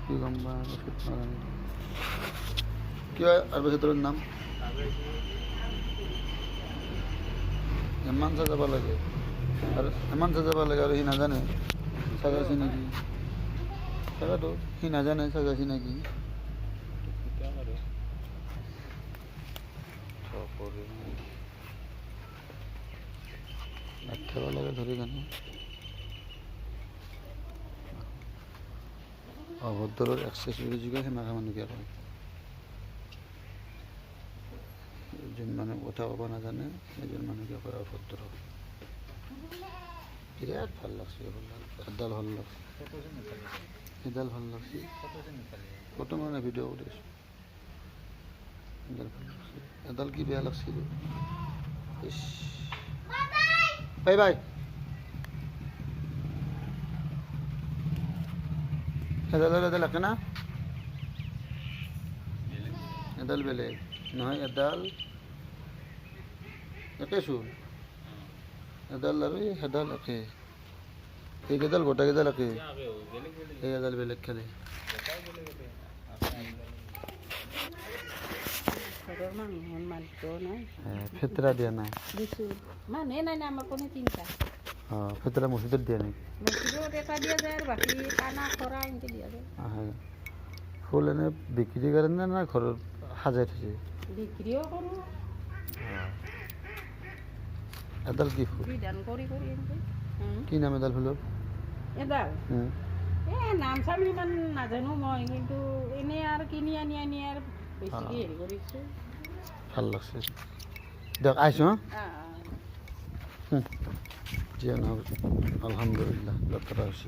কি গম বা কিবা আৰু ভিতৰৰ নাম ইমান যাব লাগে আৰু ইমান যাব লাগে আৰু সি নাজানে চাগাইছে নেকি তাকেতো সি নাজানে চাগাইছে নেকি থব লাগে ধৰি কেনে অভদ্ৰৰ এক্সেছ বুলি যোগায় সেনেকৈ মানুহকে কয় যোন মানুহ কথা ক'ব নাজানে সেইজন মানুহকে কয় অভদ্ৰ বিৰাট ভাল লাগছে এডাল ভাল লাগছে এডাল ভাল লাগছে ফটো মানে ভিডিঅ' কৰি আছোঁ এডাল ভাল লাগছে এডাল কি বেয়া লাগছিল বাই বাই এডালৰ এডাল একে না এডাল বেলেগ নহয় এডাল একেচোন এডাল আৰু এডাল একে এইকেইডাল গোটেইকেইডাল একে এই এডাল বেলেগ খালি ফেতৰা দিয়া নাই ফেতৰা মছজিদত দিয়া নাই ফুল এনে বিক্ৰী কাৰণে না ঘৰত সাজাই থৈছে এডাল কি ফুল কি নাম এডাল ফুলৰ নাম চাম ইমান নাজানো মই কিন্তু এনে আৰু কিনি আনি আৰু বেছিকৈ হেৰি কৰিছোঁ ভাল লাগছে দিয়ক আহিছোঁ হা যিয়ে নহওক আলহামদুলিল্লাহ যাত্ৰা হৈছে